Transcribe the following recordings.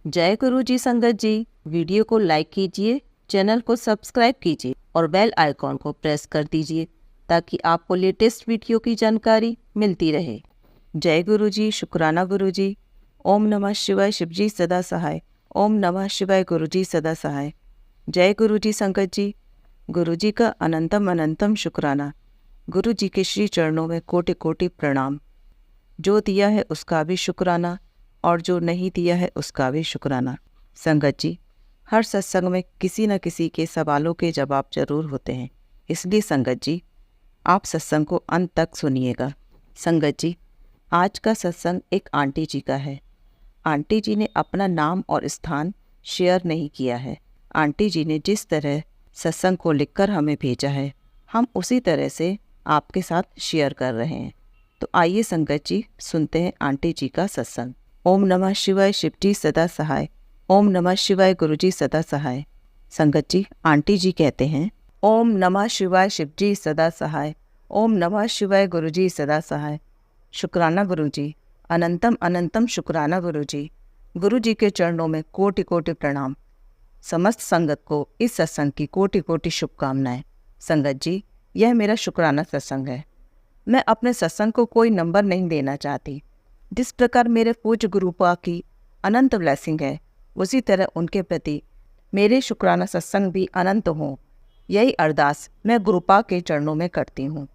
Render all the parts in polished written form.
जय गुरु जी संगत जी। वीडियो को लाइक कीजिए, चैनल को सब्सक्राइब कीजिए और बेल आइकॉन को प्रेस कर दीजिए ताकि आपको लेटेस्ट वीडियो की जानकारी मिलती रहे। जय गुरु जी, शुक्राना गुरु जी। ओम नमः शिवाय, शिव जी सदा सहाय। ओम नमः शिवाय, गुरु जी सदा सहाय। जय गुरु जी संगत जी। गुरु जी का अनंतम अनंतम शुक्राना। गुरु जी के श्री चरणों में कोटि कोटि प्रणाम। जो दिया है उसका भी शुक्राना और जो नहीं दिया है उसका भी शुक्राना। संगत जी, हर सत्संग में किसी न किसी के सवालों के जवाब जरूर होते हैं, इसलिए संगत जी आप सत्संग को अंत तक सुनिएगा। संगत जी, आज का सत्संग एक आंटी जी का है। आंटी जी ने अपना नाम और स्थान शेयर नहीं किया है। आंटी जी ने जिस तरह सत्संग को लिखकर हमें भेजा है, हम उसी तरह से आपके साथ शेयर कर रहे हैं। तो आइए संगत जी सुनते हैं आंटी जी का सत्संग। ओम नमः शिवाय, शिव जी सदा सहाय। ओम नमः शिवाय, गुरु जी सदा सहाय। संगत जी, आंटी जी कहते हैं, ओम नमः शिवाय, शिव जी सदा सहाय। ओम नमः शिवाय, गुरु जी सदा सहाय। शुक्राना गुरु जी, अनंतम अनंतम शुक्राना गुरु जी। गुरु जी के चरणों में कोटि कोटि प्रणाम। समस्त संगत को इस सत्संग की कोटि कोटि शुभकामनाएं। संगत जी, यह मेरा शुक्राना सत्संग है। मैं अपने सत्संग को कोई नंबर नहीं देना चाहती। जिस प्रकार मेरे पूज्य गुरुपा की अनंत ब्लेसिंग है, उसी तरह उनके प्रति मेरे शुक्राना सत्संग भी अनंत हों, यही अरदास मैं गुरुपा के चरणों में करती हूँ।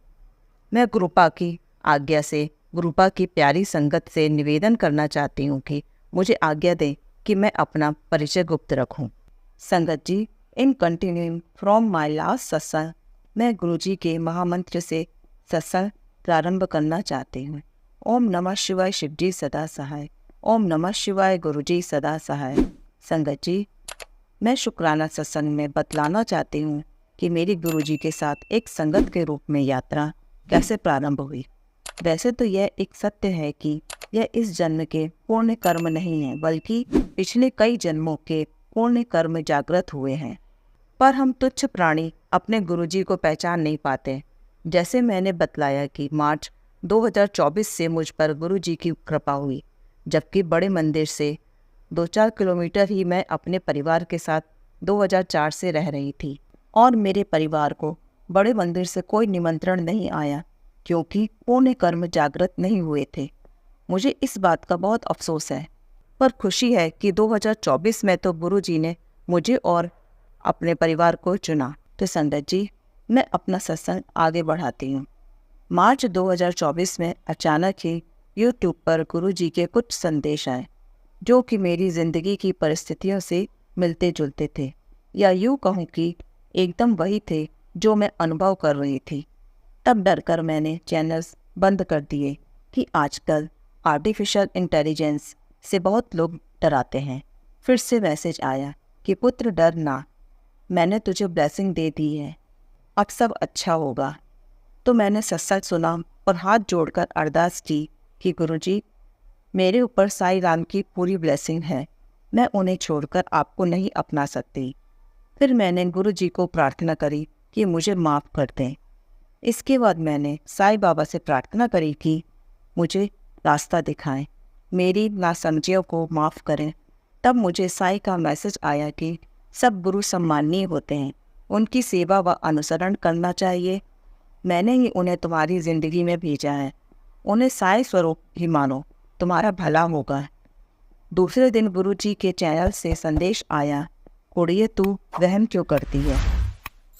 मैं गुरुपा की आज्ञा से, गुरुपा की प्यारी संगत से निवेदन करना चाहती हूँ कि मुझे आज्ञा दें कि मैं अपना परिचय गुप्त रखूँ। संगत जी, इन कंटिन्यूइंग फ्रॉम माय लास्ट सत्संग, मैं गुरु जी के महामंत्र से सत्संग प्रारंभ करना चाहती हूँ। ओम नमः शिवाय, शिव जी सदा सहाय। ओम नमः शिवाय, गुरु जी सदा सहाय। संगत जी, मैं शुक्राना सत्संग में बतलाना चाहती हूँ कि मेरी गुरु जी के साथ एक संगत के रूप में यात्रा कैसे प्रारंभ हुई। वैसे तो यह एक सत्य है कि यह इस जन्म के पूर्ण कर्म नहीं है, बल्कि पिछले कई जन्मों के पूर्ण कर्म जागृत हुए हैं। पर हम तुच्छ प्राणी अपने गुरु जी को पहचान नहीं पाते। जैसे मैंने बतलाया कि मार्च 2024 से मुझ पर गुरु जी की कृपा हुई, जबकि बड़े मंदिर से 2-4 किलोमीटर ही मैं अपने परिवार के साथ 2004 से रह रही थी और मेरे परिवार को बड़े मंदिर से कोई निमंत्रण नहीं आया क्योंकि पूर्ण कर्म जागृत नहीं हुए थे। मुझे इस बात का बहुत अफसोस है, पर खुशी है कि 2024 में तो गुरु जी ने मुझे और अपने परिवार को चुना। तो संगत जी, मैं अपना सत्संग आगे बढ़ाती हूँ। मार्च 2024 में अचानक ही यूट्यूब पर गुरु जी के कुछ संदेश आए जो कि मेरी ज़िंदगी की परिस्थितियों से मिलते जुलते थे, या यूँ कहूँ कि एकदम वही थे जो मैं अनुभव कर रही थी। तब डरकर मैंने चैनल्स बंद कर दिए कि आजकल आर्टिफिशियल इंटेलिजेंस से बहुत लोग डराते हैं। फिर से मैसेज आया कि पुत्र डर ना, मैंने तुझे ब्लेसिंग दे दी है, अब सब अच्छा होगा। तो मैंने सत्संग सुना और हाथ जोड़कर अरदास की कि गुरुजी, मेरे ऊपर साईं राम की पूरी ब्लेसिंग है, मैं उन्हें छोड़कर आपको नहीं अपना सकती। फिर मैंने गुरुजी को प्रार्थना करी कि मुझे माफ़ कर दें। इसके बाद मैंने साईं बाबा से प्रार्थना करी कि मुझे रास्ता दिखाएं, मेरी नासमझियों को माफ़ करें। तब मुझे साईं का मैसेज आया कि सब गुरु सम्माननीय होते हैं, उनकी सेवा व अनुसरण करना चाहिए। मैंने ही उन्हें तुम्हारी ज़िंदगी में भेजा है, उन्हें साईं स्वरूप ही मानो, तुम्हारा भला होगा। दूसरे दिन गुरु जी के चैनल से संदेश आया, कुड़िए तू वहम क्यों करती है,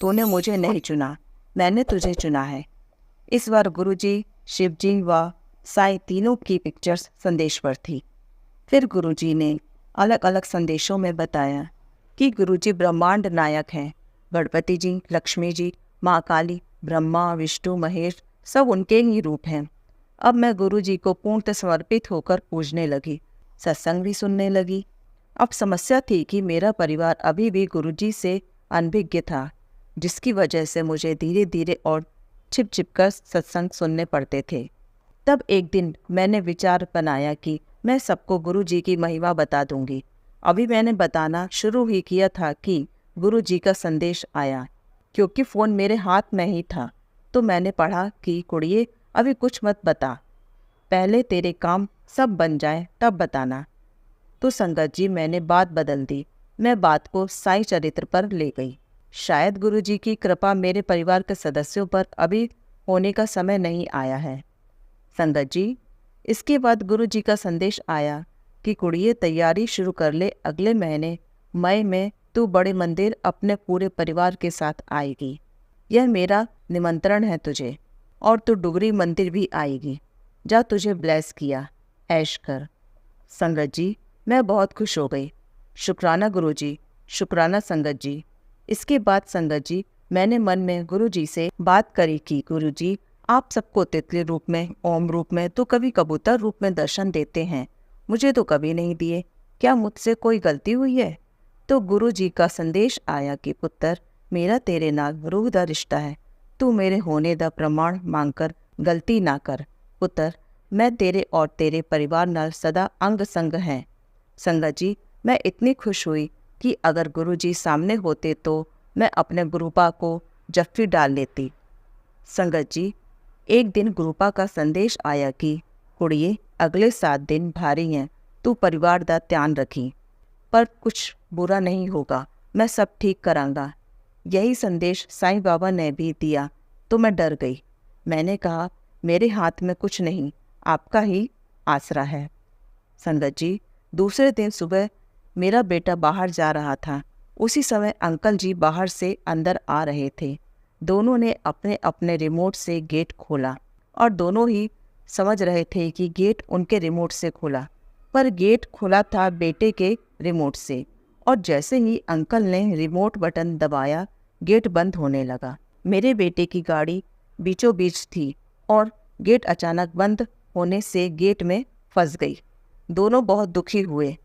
तूने मुझे नहीं चुना, मैंने तुझे चुना है। इस बार गुरु जी, शिव जी व साईं तीनों की पिक्चर्स संदेश पर थी। फिर गुरु जी ने अलग अलग संदेशों में बताया कि गुरु जी ब्रह्मांड नायक हैं, गणपति जी, लक्ष्मी जी, माँ काली, ब्रह्मा, विष्णु, महेश सब उनके ही रूप हैं। अब मैं गुरु जी को पूर्णतः समर्पित होकर पूजने लगी, सत्संग भी सुनने लगी। अब समस्या थी कि मेरा परिवार अभी भी गुरु जी से अनभिज्ञ था, जिसकी वजह से मुझे धीरे धीरे और छिप छिप कर सत्संग सुनने पड़ते थे। तब एक दिन मैंने विचार बनाया कि मैं सबको गुरु जी की महिमा बता दूंगी। अभी मैंने बताना शुरू ही किया था कि गुरु जी का संदेश आया। क्योंकि फ़ोन मेरे हाथ में ही था, तो मैंने पढ़ा कि कुड़िए अभी कुछ मत बता, पहले तेरे काम सब बन जाए तब बताना। तो संगत जी मैंने बात बदल दी। मैं बात को साईं चरित्र पर ले गई। शायद गुरुजी की कृपा मेरे परिवार के सदस्यों पर अभी होने का समय नहीं आया है। संगत जी, इसके बाद गुरुजी का संदेश आया कि कुड़िए तैयारी शुरू कर ले, अगले महीने मई में तू बड़े मंदिर अपने पूरे परिवार के साथ आएगी। यह मेरा निमंत्रण है तुझे, और तू डुगरी मंदिर भी आएगी। जा, तुझे ब्लेस किया, ऐश कर। संगत जी, मैं बहुत खुश हो गई। शुक्राना गुरुजी, शुक्राना संगत जी। इसके बाद संगत जी मैंने मन में गुरुजी से बात करी कि गुरुजी, आप सबको तितली रूप में, ओम रूप में, तो कभी कबूतर रूप में दर्शन देते हैं, मुझे तो कभी नहीं दिए। क्या मुझसे कोई गलती हुई है? तो गुरुजी का संदेश आया कि पुत्र, मेरा तेरे नाल रूह दा रिश्ता है, तू मेरे होने दा प्रमाण मांगकर गलती ना कर। पुत्र, मैं तेरे और तेरे परिवार नाल सदा अंग संग है। संगत जी, मैं इतनी खुश हुई कि अगर गुरुजी सामने होते तो मैं अपने गुरुपा को जफ्फी डाल लेती। संगत जी, एक दिन गुरुपा का संदेश आया कि कुड़िए, अगले 7 दिन भारी हैं, तू परिवार दा ध्यान रखी, पर कुछ बुरा नहीं होगा, मैं सब ठीक करांगा। यही संदेश साईं बाबा ने भी दिया तो मैं डर गई। मैंने कहा, मेरे हाथ में कुछ नहीं, आपका ही आसरा है। संगत जी, दूसरे दिन सुबह मेरा बेटा बाहर जा रहा था। उसी समय अंकल जी बाहर से अंदर आ रहे थे। दोनों ने अपने अपने रिमोट से गेट खोला और दोनों ही समझ रहे थे कि गेट उनके रिमोट से खुला, पर गेट खुला था बेटे के रिमोट से। और जैसे ही अंकल ने रिमोट बटन दबाया, गेट बंद होने लगा। मेरे बेटे की गाड़ी बीचों बीच थी और गेट अचानक बंद होने से गेट में फंस गई। दोनों बहुत दुखी हुए,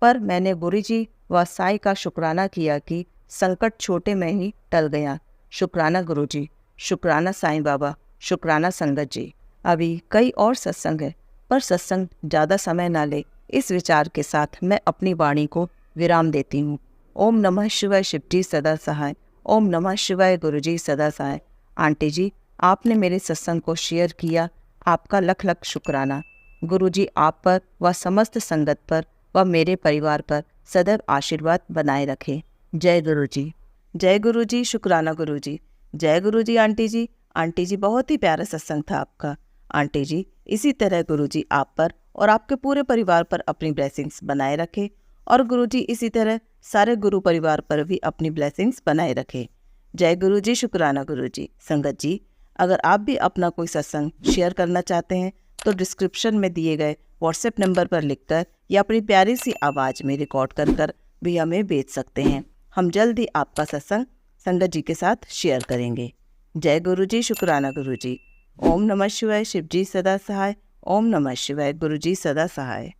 पर मैंने गुरुजी व साईं का शुक्राना किया कि संकट छोटे में ही टल गया। शुक्राना गुरुजी, शुक्राना साईं बाबा, शुक्राना संगत जी। अभी कई और सत्संग है, पर सत्संग ज़्यादा समय ना ले, इस विचार के साथ मैं अपनी वाणी को विराम देती हूँ। ओम नमः शिवाय शिवजी सदा सहाय। ओम नमः शिवाय गुरुजी सदा सहाय। आंटी जी, आपने मेरे सत्संग को शेयर किया, आपका लख लख शुक्राना। गुरुजी आप पर व समस्त संगत पर व मेरे परिवार पर सदैव आशीर्वाद बनाए रखे। जय गुरुजी। जय गुरुजी, शुक्राना गुरुजी। जय गुरुजी आंटी जी। आंटी जी, बहुत ही प्यारा सत्संग था आपका। आंटी जी, इसी तरह गुरुजी आप पर और आपके पूरे परिवार पर अपनी ब्लेसिंग्स बनाए रखे, और गुरुजी इसी तरह सारे गुरु परिवार पर भी अपनी ब्लेसिंग्स बनाए रखे। जय गुरुजी, शुक्राना गुरुजी। संगत जी, अगर आप भी अपना कोई सत्संग शेयर करना चाहते हैं तो डिस्क्रिप्शन में दिए गए व्हाट्सएप नंबर पर लिखकर या अपनी प्यारी सी आवाज़ में रिकॉर्ड कर भी हमें भेज सकते हैं। हम जल्द ही आपका सत्संग संगत जी के साथ शेयर करेंगे। जय गुरुजी, शुक्राना गुरुजी। ओम नमः शिवाय शिवजी सदा सहाय। ओम नमः शिवाय गुरुजी सदा सहाय।